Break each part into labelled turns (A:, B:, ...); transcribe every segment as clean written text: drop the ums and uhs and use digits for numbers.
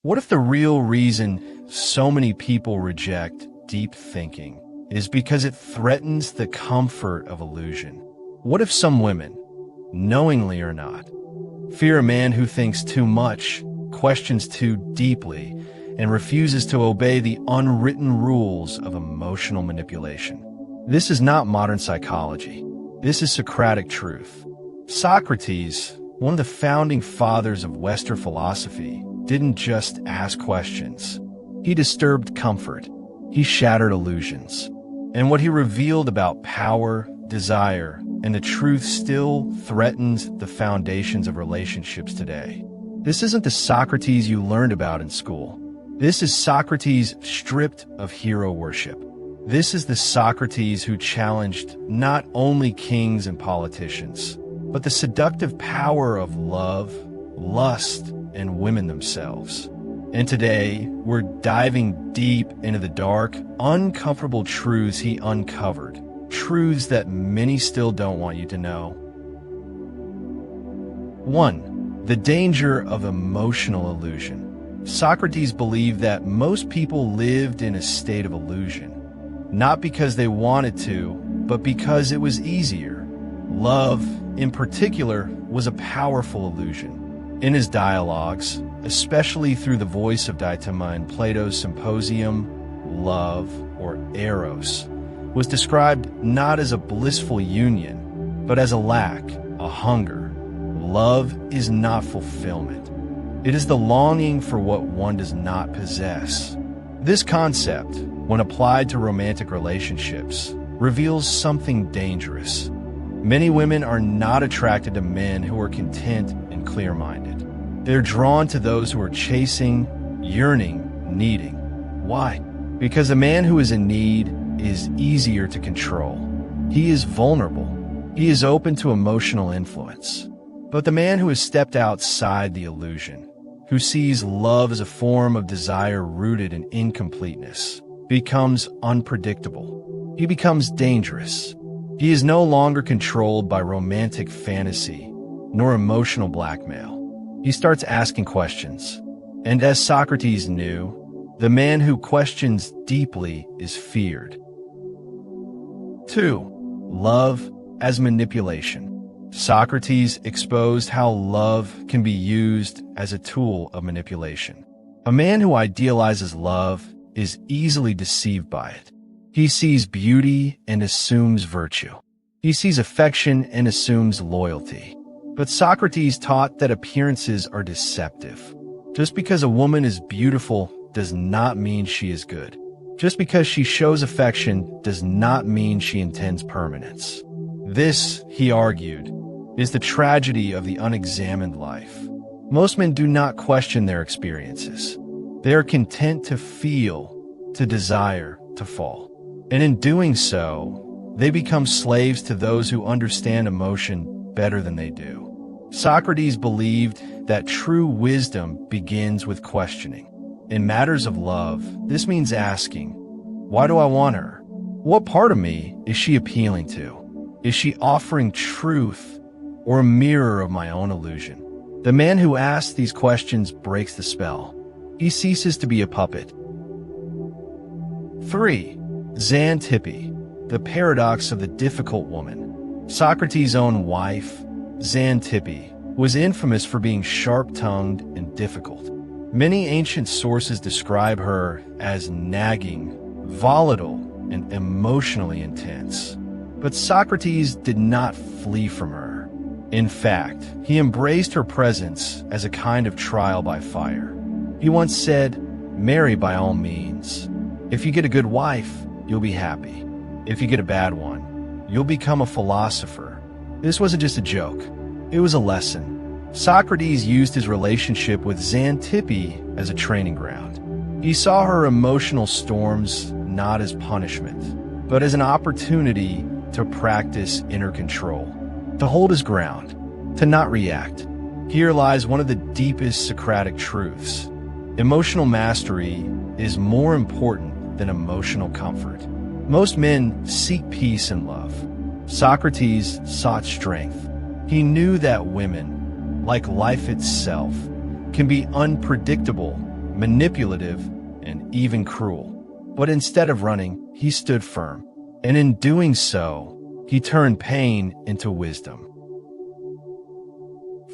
A: What if the real reason so many people reject deep thinking is because it threatens the comfort of illusion? What if some women, knowingly or not, fear a man who thinks too much, questions too deeply, and refuses to obey the unwritten rules of emotional manipulation? This is not modern psychology. This is Socratic truth. Socrates, one of the founding fathers of Western philosophy, didn't just ask questions. He disturbed comfort. He shattered illusions. And what he revealed about power, desire, and the truth still threatens the foundations of relationships today. This isn't the Socrates you learned about in school. This is Socrates stripped of hero worship. This is the Socrates who challenged not only kings and politicians, but the seductive power of love, lust, and women themselves. And today, we're diving deep into the dark, uncomfortable truths he uncovered, truths that many still don't want you to know. 1. The danger of emotional illusion. Socrates believed that most people lived in a state of illusion, not because they wanted to, but because it was easier. Love, in particular, was a powerful illusion. In his dialogues, especially through the voice of Diotima in Plato's Symposium, love, or eros, was described not as a blissful union, but as a lack, a hunger. Love is not fulfillment. It is the longing for what one does not possess. This concept, when applied to romantic relationships, reveals something dangerous. Many women are not attracted to men who are content and clear-minded. They're drawn to those who are chasing, yearning, needing. Why? Because a man who is in need is easier to control. He is vulnerable. He is open to emotional influence. But the man who has stepped outside the illusion, who sees love as a form of desire rooted in incompleteness, becomes unpredictable. He becomes dangerous. He is no longer controlled by romantic fantasy nor emotional blackmail. He starts asking questions. And as Socrates knew, the man who questions deeply is feared. 2. Love as manipulation. Socrates exposed how love can be used as a tool of manipulation. A man who idealizes love is easily deceived by it. He sees beauty and assumes virtue. He sees affection and assumes loyalty. But Socrates taught that appearances are deceptive. Just because a woman is beautiful does not mean she is good. Just because she shows affection does not mean she intends permanence. This, he argued, is the tragedy of the unexamined life. Most men do not question their experiences. They are content to feel, to desire, to fall. And in doing so, they become slaves to those who understand emotion better than they do. Socrates believed that true wisdom begins with questioning. In matters of love, this means asking, why do I want her? What part of me is she appealing to? Is she offering truth or a mirror of my own illusion? The man who asks these questions breaks the spell. He ceases to be a puppet. 3. Xantippe, the paradox of the difficult woman. Socrates' own wife, Xantippe, was infamous for being sharp-tongued and difficult. Many ancient sources describe her as nagging, volatile, and emotionally intense. But Socrates did not flee from her. In fact, he embraced her presence as a kind of trial by fire. He once said, "Marry by all means. If you get a good wife, you'll be happy. If you get a bad one, you'll become a philosopher." This wasn't just a joke. It was a lesson. Socrates used his relationship with Xantippe as a training ground. He saw her emotional storms not as punishment, but as an opportunity to practice inner control, to hold his ground, to not react. Here lies one of the deepest Socratic truths. Emotional mastery is more important than emotional comfort. Most men seek peace and love. Socrates sought strength. He knew that women, like life itself, can be unpredictable manipulative, and even cruel. But instead of running, he stood firm. And in doing so, he turned pain into wisdom.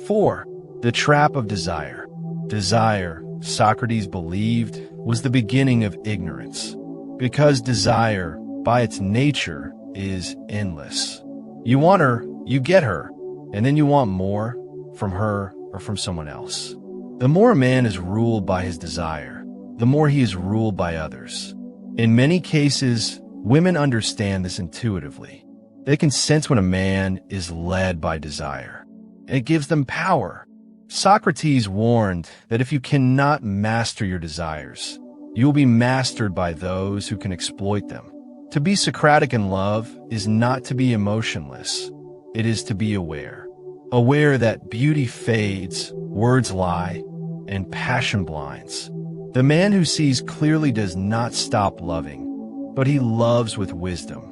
A: 4. The trap of desire. Desire, Socrates believed, was the beginning of ignorance, because desire, by its nature, is endless. You want her, you get her, and then you want more from her or from someone else. The more a man is ruled by his desire, the more he is ruled by others. In many cases, women understand this intuitively. They can sense when a man is led by desire. It gives them power. Socrates warned that if you cannot master your desires, you will be mastered by those who can exploit them. To be Socratic in love is not to be emotionless. It is to be aware. Aware that beauty fades, words lie, and passion blinds. The man who sees clearly does not stop loving, but he loves with wisdom.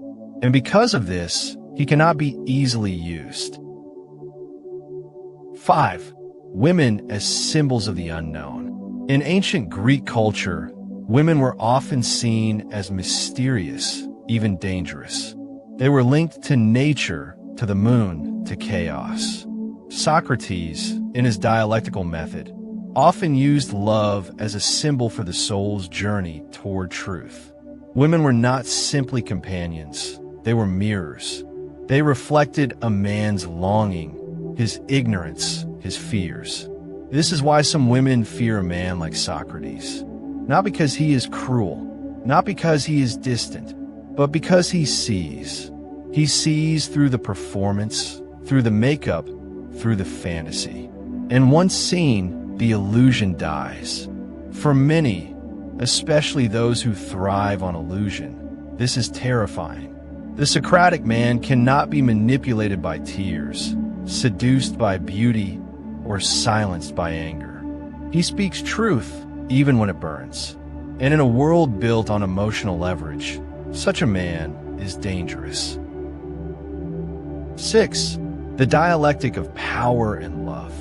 A: And because of this, he cannot be easily used. 5. Women as symbols of the unknown. In ancient Greek culture, women were often seen as mysterious, even dangerous. They were linked to nature, to the moon, to chaos. Socrates, in his dialectical method, often used love as a symbol for the soul's journey toward truth. Women were not simply companions, they were mirrors. They reflected a man's longing, his ignorance, his fears. This is why some women fear a man like Socrates. Not because he is cruel, not because he is distant, but because he sees. He sees through the performance, through the makeup, through the fantasy. And once seen, the illusion dies. For many, especially those who thrive on illusion, this is terrifying. The Socratic man cannot be manipulated by tears, seduced by beauty, or silenced by anger. He speaks truth, even when it burns. And in a world built on emotional leverage, such a man is dangerous. 6. The dialectic of power and love.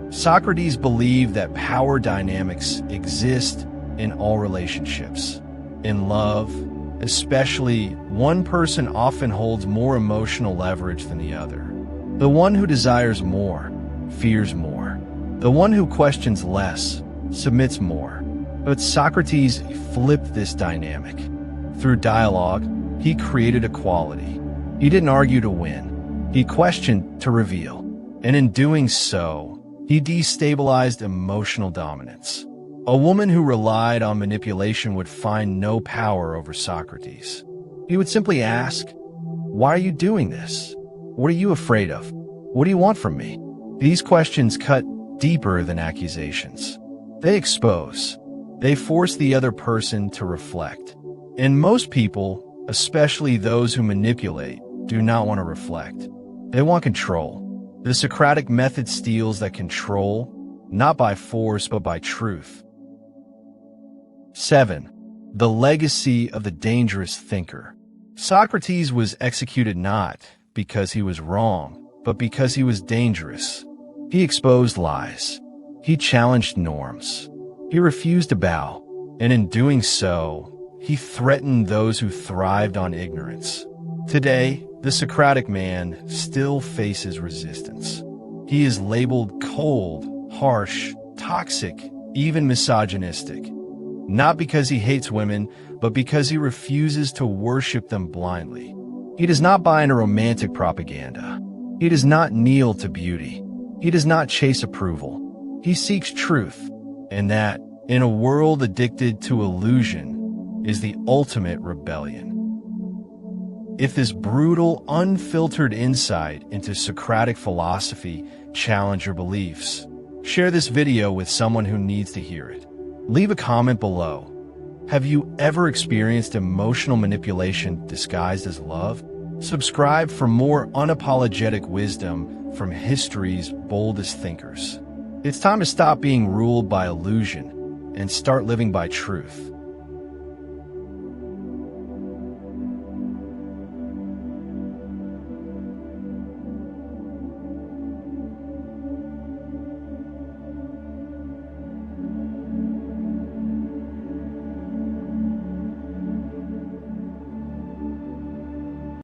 A: Socrates believed that power dynamics exist in all relationships. In love, especially, one person often holds more emotional leverage than the other. The one who desires more fears more. The one who questions less submits more. But Socrates flipped this dynamic. Through dialogue, he created equality. He didn't argue to win. He questioned to reveal. And in doing so, he destabilized emotional dominance. A woman who relied on manipulation would find no power over Socrates. He would simply ask, "Why are you doing this? What are you afraid of? What do you want from me?" These questions cut deeper than accusations. They expose. They force the other person to reflect. And most people, especially those who manipulate, do not want to reflect. They want control. The Socratic method steals that control, not by force but by truth. 7. The legacy of the dangerous thinker. Socrates was executed not because he was wrong, but because he was dangerous. He exposed lies. He challenged norms. He refused to bow, and in doing so, he threatened those who thrived on ignorance. Today, the Socratic man still faces resistance. He is labeled cold, harsh, toxic, even misogynistic. Not because he hates women, but because he refuses to worship them blindly. He does not buy into romantic propaganda. He does not kneel to beauty. He does not chase approval. He seeks truth, and that, in a world addicted to illusion, is the ultimate rebellion. If this brutal, unfiltered insight into Socratic philosophy challenged your beliefs, share this video with someone who needs to hear it. Leave a comment below. Have you ever experienced emotional manipulation disguised as love? Subscribe for more unapologetic wisdom from history's boldest thinkers. It's time to stop being ruled by illusion and start living by truth.